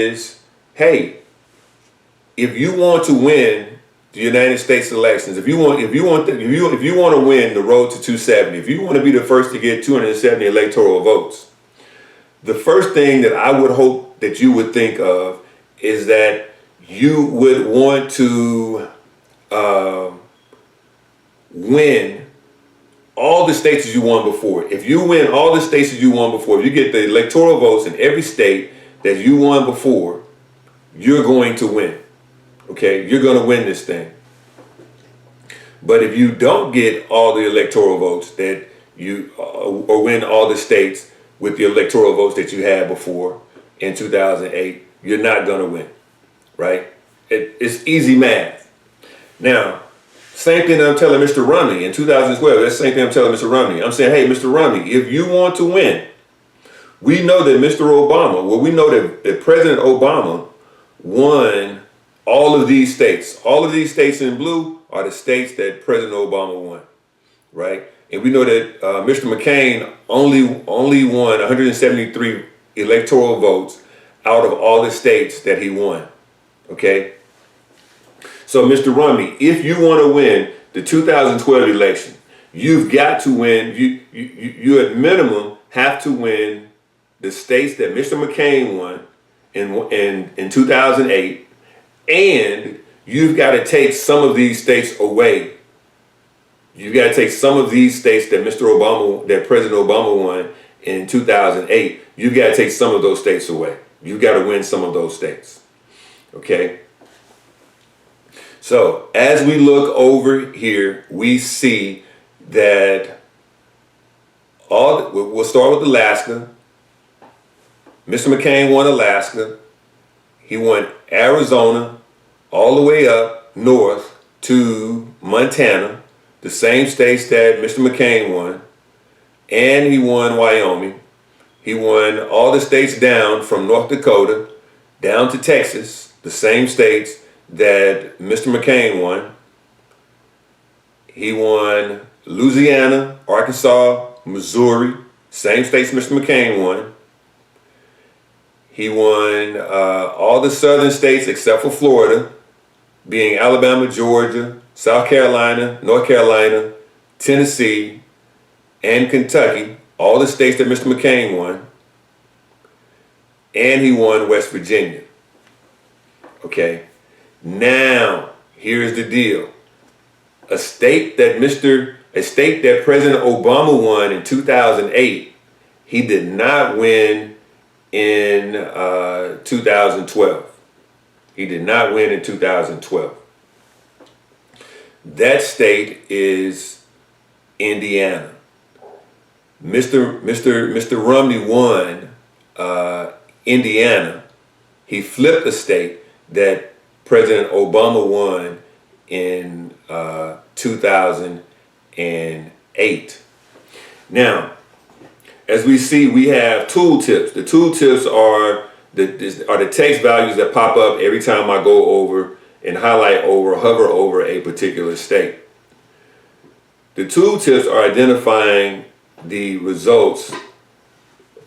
is, hey, if you want to win the United States elections, if you want to win the road to 270, if you want to be the first to get 270 electoral votes, the first thing that I would hope that you would think of is that you would want to win all the states that you won before. If you win all the states that you won before, if you get the electoral votes in every state that you won before, you're going to win. Okay, you're going to win this thing. But if you don't get all the electoral votes that you, or win all the states with the electoral votes that you had before in 2008, you're not going to win, right? It's easy math. Now, same thing that I'm telling Mr. Romney in 2012. That's the same thing I'm telling Mr. Romney. I'm saying, hey, Mr. Romney, if you want to win, we know that Mr. Obama, we know that President Obama won all of these states. All of these states in blue are the states that President Obama won, right? And we know that Mr. McCain only won 173 electoral votes out of all the states that he won, okay? So, Mr. Romney, if you want to win the 2012 election, you've got to win, you at minimum have to win the states that Mr. McCain won in 2008, and you've got to take some of these states away. You've got to take some of these states that President Obama won in 2008. You've got to take some of those states away. You've got to win some of those states, okay? So as we look over here, we see that we'll start with Alaska. Mr. McCain won Alaska. He won Arizona all the way up north to Montana, the same states that Mr. McCain won. And he won Wyoming. He won all the states down from North Dakota down to Texas, the same states that Mr. McCain won. He won Louisiana, Arkansas, Missouri, same states Mr. McCain won. He won all the southern states except for Florida, being Alabama, Georgia, South Carolina, North Carolina, Tennessee, and Kentucky, all the states that Mr. McCain won. And he won West Virginia. Okay. Now, here's the deal. A state that President Obama won in 2008, he did not win in 2012. He did not win in 2012. That state is Indiana. Mr. Romney won Indiana. He flipped a state that President Obama won in 2008. Now, as we see, we have tooltips. The tooltips are the text values that pop up every time I go over and highlight over, hover over a particular state. The tooltips are identifying the results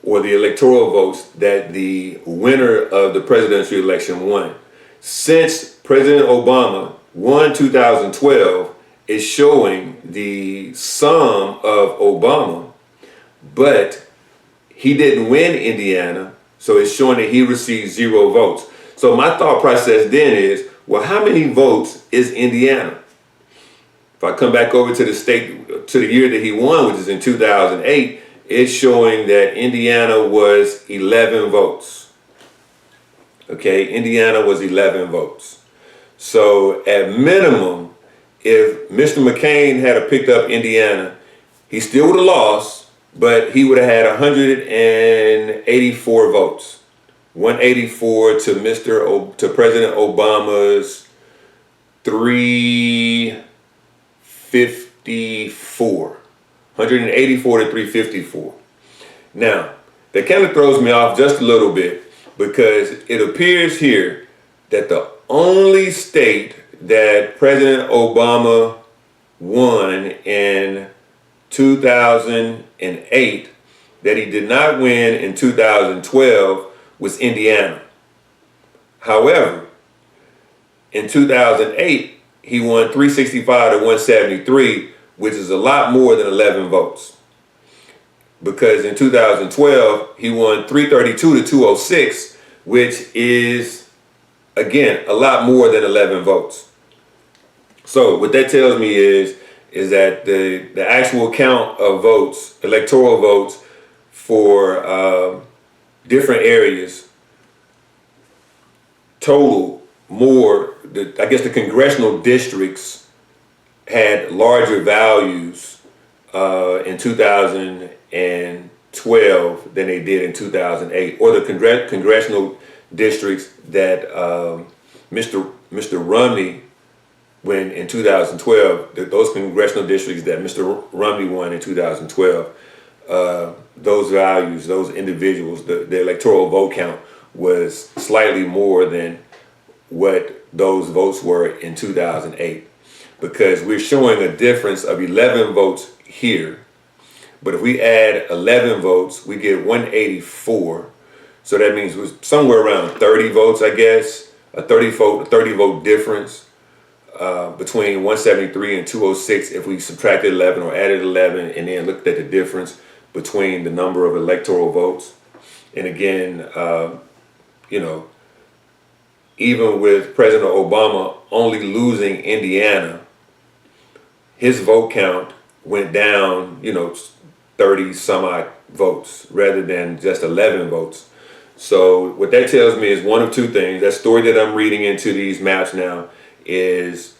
or the electoral votes that the winner of the presidential election won. Since President Obama won 2012, it's showing the sum of Obama, but he didn't win Indiana, so it's showing that he received 0 votes. So my thought process then is, well, how many votes is Indiana? If I come back over to the state, to the year that he won, which is in 2008, it's showing that Indiana was 11 votes. Okay, Indiana was 11 votes. So at minimum, if Mr. McCain had picked up Indiana, he still would have lost, but he would have had 184 votes. 184 to President Obama's 354. 184 to 354. Now, that kind of throws me off just a little bit, because it appears here that the only state that President Obama won in 2008 that he did not win in 2012 was Indiana. However, in 2008, he won 365 to 173, which is a lot more than 11 votes. Because in 2012, he won 332 to 206, which is, again, a lot more than 11 votes. So what that tells me is that the actual count of votes, electoral votes for different areas, total more. I guess the congressional districts had larger values in 2012 than they did in 2008, or the congressional districts that Mr. Romney, when in 2012, those congressional districts that Mr. Romney won in 2012, those values, those individuals, the electoral vote count was slightly more than what those votes were in 2008, because we're showing a difference of 11 votes here. But if we add 11 votes, we get 184. So that means it was somewhere around 30 votes, I guess, a 30 vote difference between 173 and 206 if we subtracted 11 or added 11 and then looked at the difference between the number of electoral votes. And again, even with President Obama only losing Indiana, his vote count went down, 30 some odd votes rather than just 11 votes. So what that tells me is one of two things. That story that I'm reading into these maps now is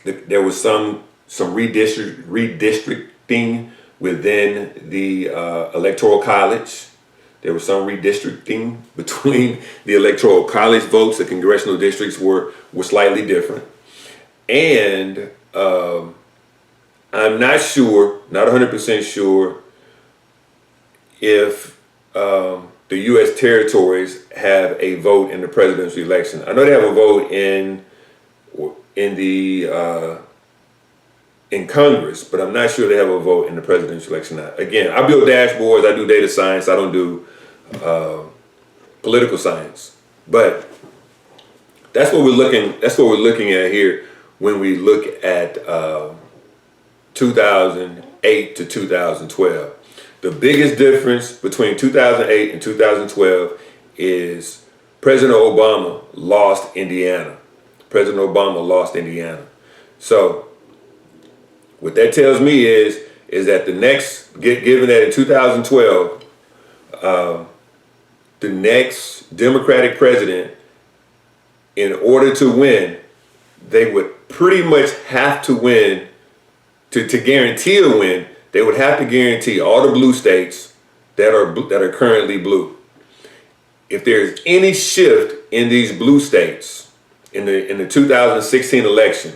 that there was some redistricting within the Electoral College. There was some redistricting between the Electoral College votes. The congressional districts were slightly different. And I'm not sure, not 100% sure, if the U.S. territories have a vote in the presidential election. I know they have a vote in Congress, but I'm not sure they have a vote in the presidential election. Again, I build dashboards, I do data science, I don't do political science. But that's what we're looking at here when we look at 2008 to 2012. The biggest difference between 2008 and 2012 is President Obama lost Indiana. President Obama lost Indiana. So what that tells me is that given that in 2012, the next Democratic president, in order to win, they would pretty much have to win, to guarantee a win. They would have to guarantee all the blue states that are currently blue. If there's any shift in these blue states in the 2016 election,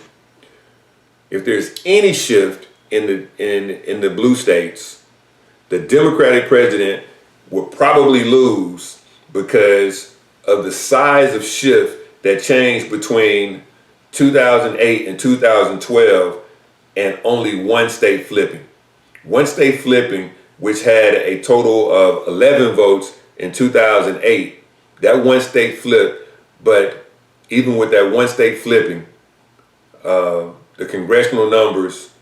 if there's any shift in the blue states, the Democratic president will probably lose because of the size of shift that changed between 2008 and 2012, and only one state flipping. One state flipping, which had a total of 11 votes in 2008. That one state flipped, but even with that one state flipping, the congressional numbers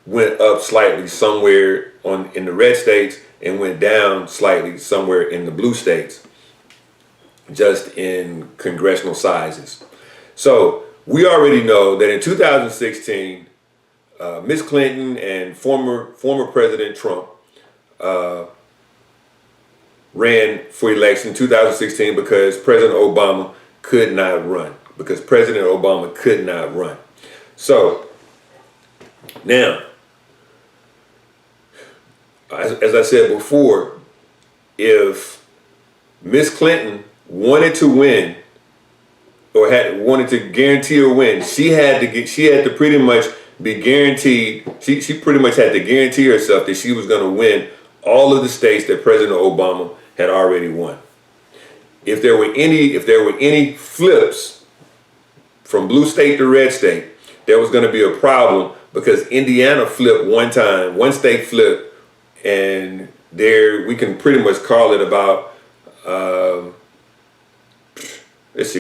went up slightly somewhere in the red states and went down slightly somewhere in the blue states, just in congressional sizes. So we already know that in 2016, Ms. Clinton and former President Trump ran for election in 2016 because President Obama could not run. So now, as I said before, if Ms. Clinton wanted to win, or wanted to guarantee a win, she had to pretty much be guaranteed. She pretty much had to guarantee herself that she was going to win all of the states that President Obama had already won. If there were any flips from blue state to red state, there was going to be a problem, because Indiana flipped one time, one state flipped, and there we can pretty much call it about Let's see.